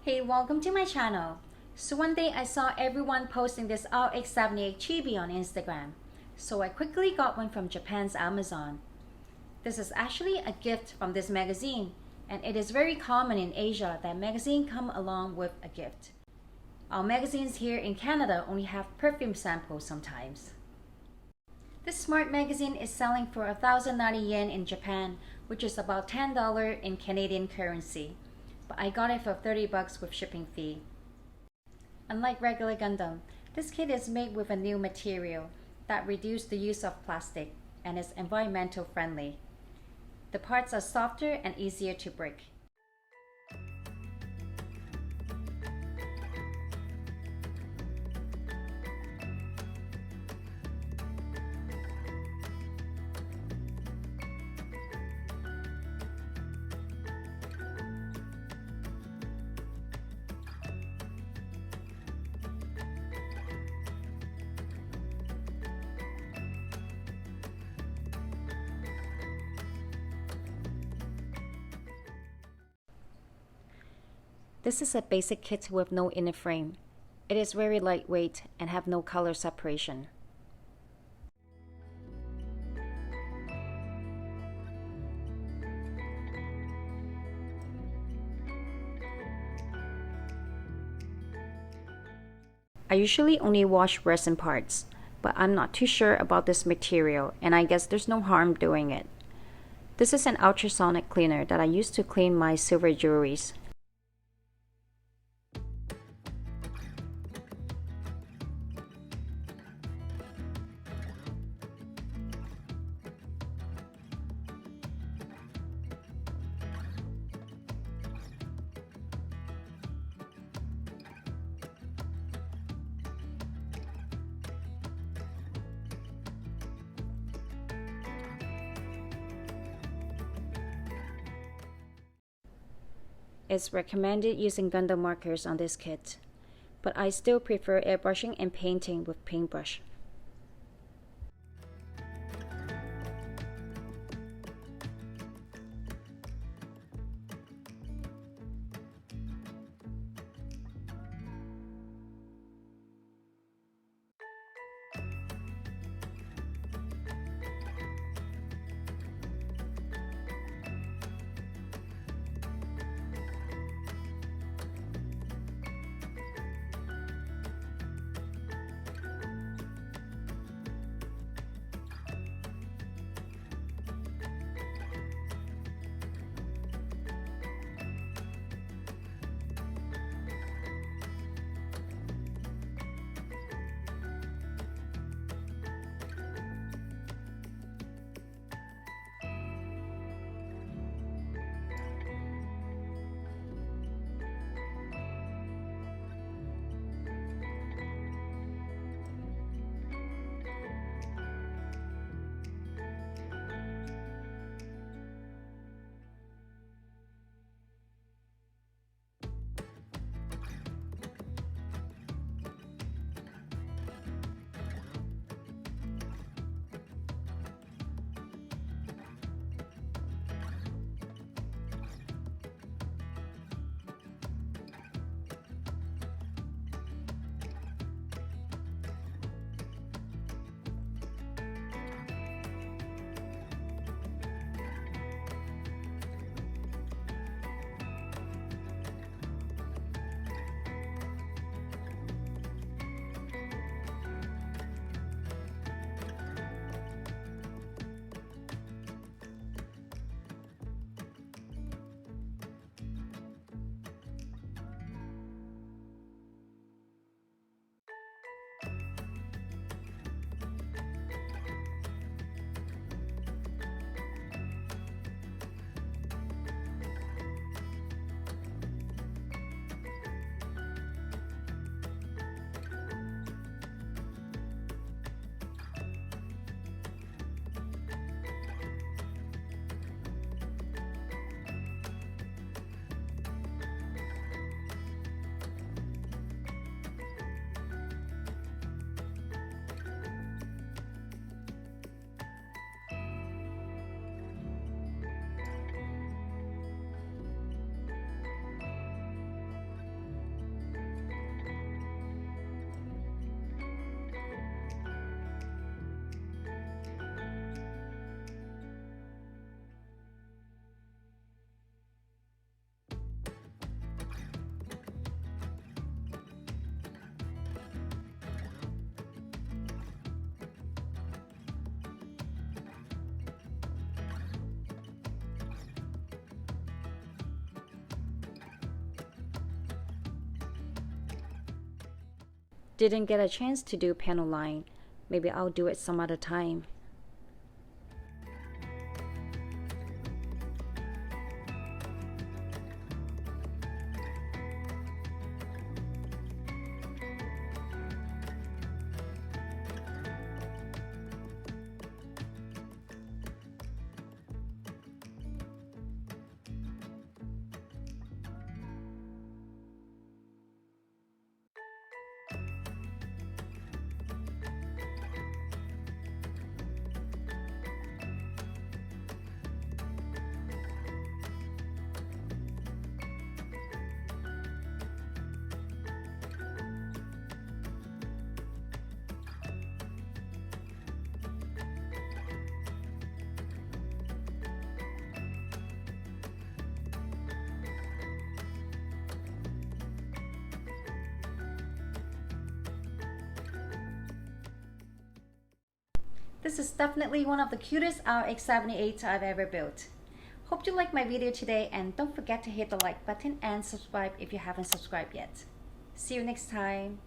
Hey, welcome to my channel. So one day I saw everyone posting this RX78 chibi on Instagram. So I quickly got one from Japan's Amazon. This is actually a gift from this magazine, and it is very common in Asia that magazines come along with a gift. Our magazines here in Canada only have perfume samples sometimes. This smart magazine is selling for 1,090 yen in Japan, which is about $10 in Canadian currency. But I got it for 30 bucks with shipping fee. Unlike regular Gundam, this kit is made with a new material that reduces the use of plastic and is environmental friendly. The parts are softer and easier to break. This is a basic kit with no inner frame. It is very lightweight and have no color separation. I usually only wash resin parts, but I'm not too sure about this material and I guess there's no harm doing it. This is an ultrasonic cleaner that I use to clean my silver jewelries. It's recommended using Gundam markers on this kit, but I still prefer airbrushing and painting with paintbrush. didn't get a chance to do panel line. Maybe I'll do it some other time. This is definitely one of the cutest RX78s I've ever built. Hope you liked my video today, and don't forget to hit the like button and subscribe if you haven't subscribed yet. See you next time.